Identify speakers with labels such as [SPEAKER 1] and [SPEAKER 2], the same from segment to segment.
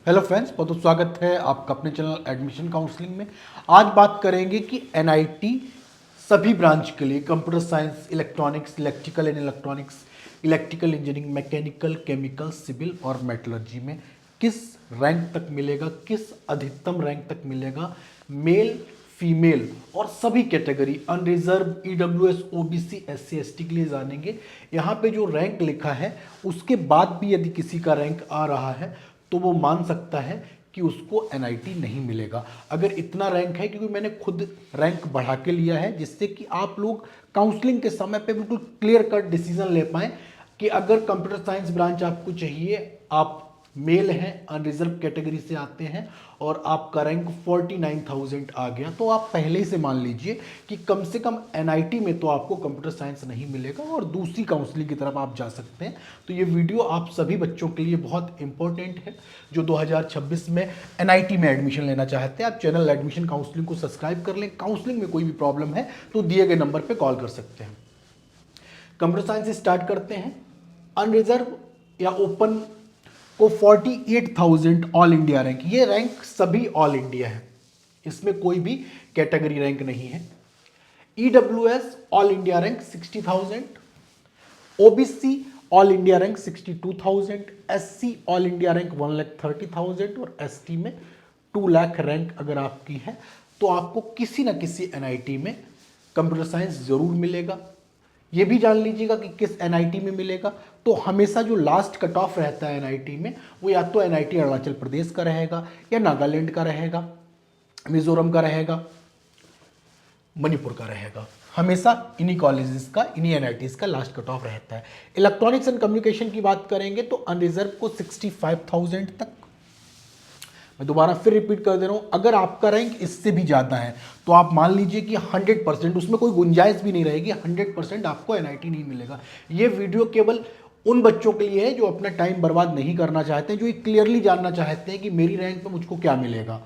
[SPEAKER 1] Hello friends, बहुत बहुत स्वागत है आपका अपने चैनल एडमिशन काउंसलिंग में। आज बात करेंगे कि एनआईटी सभी ब्रांच के लिए computer science, electronics, electrical and electronics, electrical engineering, mechanical, chemical, civil और मेटलर्जी में किस रैंक तक मिलेगा, किस अधिकतम रैंक तक मिलेगा, मेल, फीमेल और सभी category, unreserve, EWS, OBC, SC, ST के लिए जानेंगे। यहाँ पे जो रैंक लिखा है उसके बाद भी यदि किसी का रैंक आ रहा है तो वो मान सकता है कि उसको एनआईटी नहीं मिलेगा। अगर इतना रैंक है, क्योंकि मैंने खुद रैंक बढ़ा के लिया है जिससे कि आप लोग काउंसलिंग के समय पे बिल्कुल क्लियर कट डिसीजन ले पाएं कि अगर कंप्यूटर साइंस ब्रांच आपको चाहिए, आप मेल हैं, अनरिजर्व कैटेगरी से आते हैं और आपका रैंक 49,000 आ गया, तो आप पहले ही से मान लीजिए कि कम से कम एनआईटी में तो आपको कंप्यूटर साइंस नहीं मिलेगा और दूसरी काउंसलिंग की तरफ आप जा सकते हैं। तो ये वीडियो आप सभी बच्चों के लिए बहुत इंपॉर्टेंट है जो 2026 में एनआईटी में एडमिशन लेना चाहते हैं। आप चैनल एडमिशन काउंसलिंग को सब्सक्राइब कर लें। काउंसलिंग में कोई भी प्रॉब्लम है तो दिए गए नंबर पर कॉल कर सकते हैं। कंप्यूटर साइंस से स्टार्ट करते हैं। अनरिजर्व या ओपन को 48,000 ऑल इंडिया रैंक, ये रैंक सभी ऑल इंडिया है, इसमें कोई भी कैटेगरी रैंक नहीं है। EWS all India rank 60,000, OBC all India rank 62,000, SC all India rank 1,30,000 और एसटी में 2 लाख रैंक अगर आपकी है तो आपको किसी ना किसी एनआईटी में कंप्यूटर साइंस जरूर मिलेगा। ये भी जान लीजिएगा कि किस एनआईटी में मिलेगा। तो हमेशा जो लास्ट कट ऑफ रहता है एनआईटी में वो या तो एनआईटी अरुणाचल प्रदेश का रहेगा, या नागालैंड का रहेगा, मिजोरम का रहेगा, मणिपुर का रहेगा। हमेशा इन्हीं कॉलेजेस का, इन्हीं एनआईटीज का लास्ट कट ऑफ रहता है। इलेक्ट्रॉनिक्स एंड कम्युनिकेशन की बात करेंगे तो अनरिजर्व को 65,000 तक। मैं दोबारा फिर रिपीट कर दे रहा हूं, अगर आपका रैंक इससे भी ज्यादा है तो आप मान लीजिए कि 100%, उसमें कोई गुंजाइश भी नहीं रहेगी, 100% आपको एनआईटी नहीं मिलेगा। ये वीडियो केवल उन बच्चों के लिए है जो अपना टाइम बर्बाद नहीं करना चाहते, जो ये क्लियरली जानना चाहते हैं कि मेरी रैंक पे मुझको क्या मिलेगा।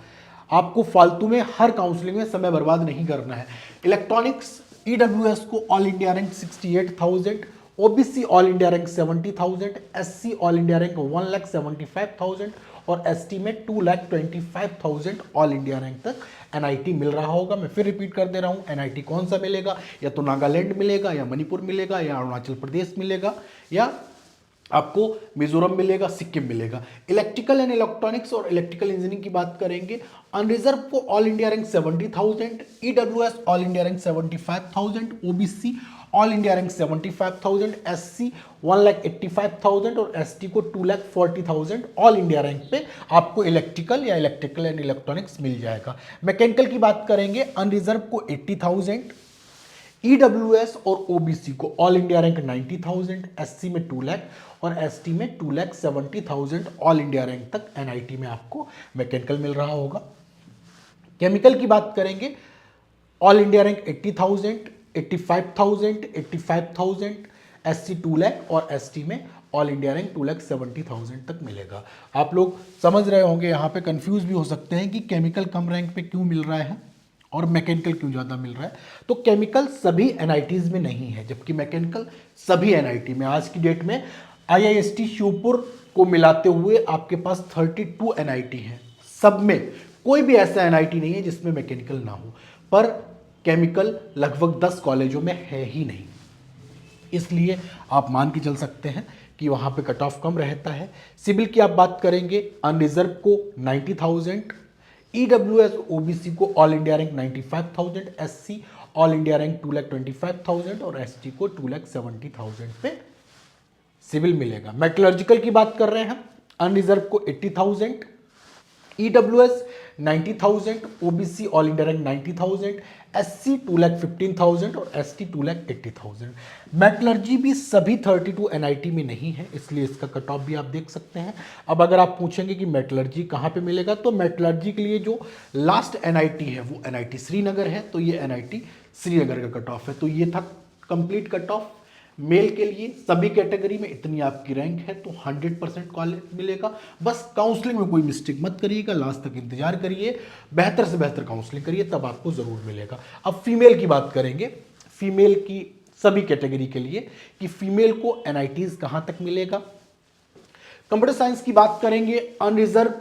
[SPEAKER 1] आपको फालतू में हर काउंसलिंग में समय बर्बाद नहीं करना है। इलेक्ट्रॉनिक्स ईडब्ल्यूएस को all India rank 68,000, OBC all India rank 70,000, SC all India rank 1,75,000 और एसटी में 2,25,000 ऑल इंडिया रैंक तक एनआईटी मिल रहा होगा। मैं फिर रिपीट कर दे रहा हूं, एनआईटी कौन सा मिलेगा, या तो नागालैंड मिलेगा, या मणिपुर मिलेगा, या अरुणाचल प्रदेश मिलेगा, या आपको मिजोरम मिलेगा, सिक्किम मिलेगा। इलेक्ट्रिकल एंड इलेक्ट्रॉनिक्स और इलेक्ट्रिकल इंजीनियरिंग की बात करेंगे। अनरिजर्व को all India rank 70,000, EWS all India rank 75,000, OBC all India rank 75,000, SC 1,85,000 और एसटी को 2,40,000 ऑल इंडिया रैंक पे आपको इलेक्ट्रिकल या इलेक्ट्रिकल एंड इलेक्ट्रॉनिक्स मिल जाएगा। मैकेनिकल की बात करेंगे, अनरिजर्व को 80,000, ईडब्ल्यूएस और ओबीसी को ऑल इंडिया रैंक 90,000, एससी में 2 लाख और एसटी में 2,70,000 ऑल इंडिया रैंक तक एनआईटी में आपको मैकेनिकल मिल रहा होगा। केमिकल की बात करेंगे, all India rank 80,000, 85,000, 85,000, SC 2 lakh और एसटी में ऑल इंडिया रैंक 2,70,000 तक मिलेगा। आप लोग समझ रहे होंगे, यहाँ पे कंफ्यूज भी हो सकते हैं कि केमिकल कम रैंक पे क्यों मिल रहा है और मैकेनिकल क्यों ज़्यादा मिल रहा है। तो केमिकल सभी एनआईटीज़ में नहीं है, जबकि मैकेनिकल सभी एनआईटी में। आज की डेट में आईआईएसटी श्योपुर को मिलाते हुए आपके पास 32 एनआईटी हैं। सब में कोई भी ऐसा एनआईटी नहीं है जिसमें मैकेनिकल ना हो, पर केमिकल लगभग 10 कॉलेजों में है ही नहीं। इसलिए आप मान के चल सकते हैं कि वहाँ पे कट ऑफ कम रहता है। सिविल की आप बात करेंगे, अनरिजर्व को 90,000, ईडब्ल्यूएस ओबीसी को all India rank 95,000, SC all India rank 2,25,000 और एसटी को 2,70,000 पे सिविल मिलेगा। मेटलर्जिकल की बात कर रहे हैं, अनरिजर्व को 80,000, EWS 90,000, OBC all India rank 90,000, SC 2,15,000 और एसटी 2,80,000। मेटलर्जी भी सभी 32 एनआईटी में नहीं है, इसलिए इसका कट ऑफ भी आप देख सकते हैं। अब अगर आप पूछेंगे कि मेटलर्जी कहाँ पे मिलेगा, तो मेटलर्जी के लिए जो लास्ट एनआईटी है वो एनआईटी श्रीनगर है, तो ये एनआईटी श्रीनगर का कट ऑफ है। तो ये था कंप्लीट कट ऑफ। मेल के लिए सभी कैटेगरी में इतनी आपकी रैंक है तो 100% कॉलेज मिलेगा। बस काउंसलिंग में कोई मिस्टेक मत करिएगा, लास्ट तक इंतजार करिए, बेहतर से बेहतर काउंसलिंग करिए, तब आपको ज़रूर मिलेगा। अब फीमेल की बात करेंगे, फीमेल की सभी कैटेगरी के लिए कि फीमेल को एनआईटीज कहाँ तक मिलेगा। कंप्यूटर साइंस की बात करेंगे, unreserve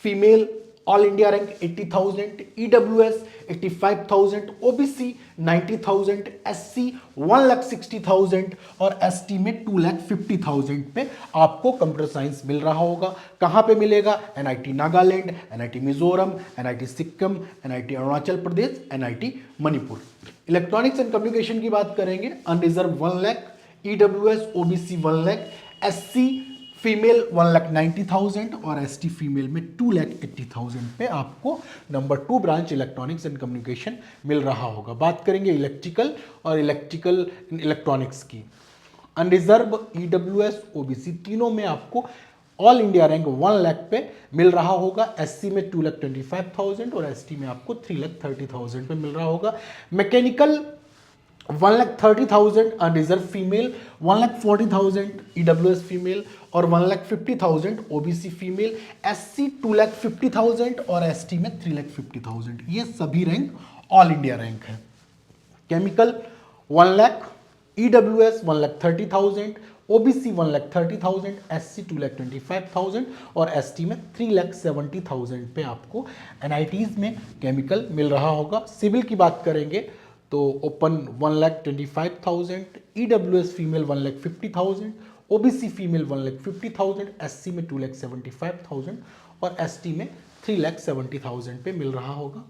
[SPEAKER 1] female all India rank 80,000, EWS 85,000, OBC 90,000, SC 1,60,000 और एसटी में 2,50,000 पे आपको कंप्यूटर साइंस मिल रहा होगा। कहाँ पे मिलेगा? NIT Nagaland, NIT Mizoram, NIT Sikkim, NIT Arunachal Pradesh, NIT Manipur. Electronics and communication की बात करेंगे, unreserved 1 lakh, EWS OBC 1 lakh, SC female 1,90,000 और एसटी फीमेल में 2,80,000 पे आपको number 2 branch electronics and communication मिल रहा होगा। बात करेंगे इलेक्ट्रिकल और इलेक्ट्रॉनिक्स की, अनरिजर्व, ईडब्ल्यूएस, ओबीसी तीनों में आपको ऑल इंडिया रैंक 1 लाख पे मिल रहा होगा। एससी में 2,25,000 और एसटी में आपको 3,30,000 पे मिल रहा होगा। Mechanical 1,30,000 unreserve female, 1,40,000 EWS female और 1,50,000 ओबीसी फीमेल, एससी 2,50,000 और एसटी में 3,50,000। ये सभी रैंक ऑल इंडिया रैंक है। Chemical 1 lakh, EWS 1,30,000, OBC 1,30,000, SC 2,25,000 और एसटी में 3,70,000 पे आपको एनआईटीज में केमिकल मिल रहा होगा। सिविल की बात करेंगे तो open 1,25,000, EWS female 1,50,000, OBC female 1,50,000, SC में 2,75,000 और एसटी में 3,70,000 पे मिल रहा होगा।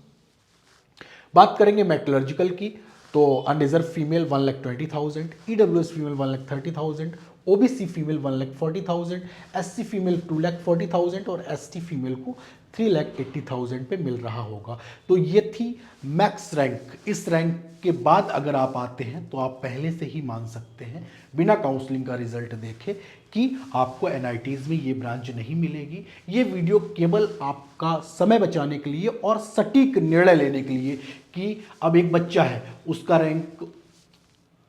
[SPEAKER 1] बात करेंगे मेटलर्जिकल की तो unreserve female 1,20,000, EWS female 1,30,000, OBC female 1,40,000, SC female 2,40,000 और एसटी फीमेल को 3,80,000 पे मिल रहा होगा। तो ये थी मैक्स रैंक। इस रैंक के बाद अगर आप आते हैं तो आप पहले से ही मान सकते हैं बिना काउंसलिंग का रिजल्ट देखे कि आपको एनआईटीज में ये ब्रांच नहीं मिलेगी। ये वीडियो केवल आपका समय बचाने के लिए और सटीक निर्णय लेने के लिए कि अब एक बच्चा है उसका रैंक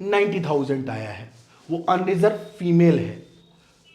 [SPEAKER 1] 90,000 आया है, वो अनरिजर्व फीमेल है,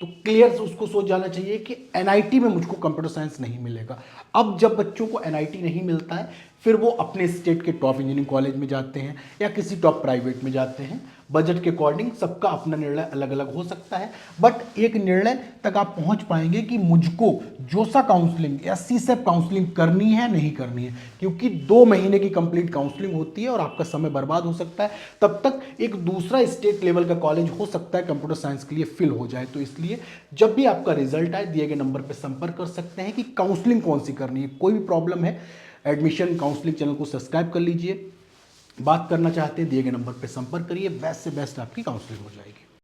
[SPEAKER 1] तो क्लियर से उसको सोच जाना चाहिए कि एनआईटी में मुझको कंप्यूटर साइंस नहीं मिलेगा। अब जब बच्चों को एनआईटी नहीं मिलता है फिर वो अपने स्टेट के टॉप इंजीनियरिंग कॉलेज में जाते हैं या किसी टॉप प्राइवेट में जाते हैं। बजट के अकॉर्डिंग सबका अपना निर्णय अलग अलग हो सकता है, बट एक निर्णय तक आप पहुंच पाएंगे कि मुझको जोसा काउंसलिंग या सीसेप काउंसलिंग करनी है नहीं करनी है, क्योंकि 2 महीने की कंप्लीट काउंसलिंग होती है और आपका समय बर्बाद हो सकता है। तब तक एक दूसरा स्टेट लेवल का कॉलेज हो सकता है कंप्यूटर साइंस के लिए फिल हो जाए। तो इसलिए जब भी आपका रिजल्ट आए दिए गए नंबर पर संपर्क कर सकते हैं कि काउंसलिंग कौन सी करनी है। कोई भी प्रॉब्लम है एडमिशन काउंसलिंग चैनल को सब्सक्राइब कर लीजिए। बात करना चाहते हैं दिए गए नंबर पर संपर्क करिए, बेस्ट से बेस्ट आपकी काउंसलिंग हो जाएगी।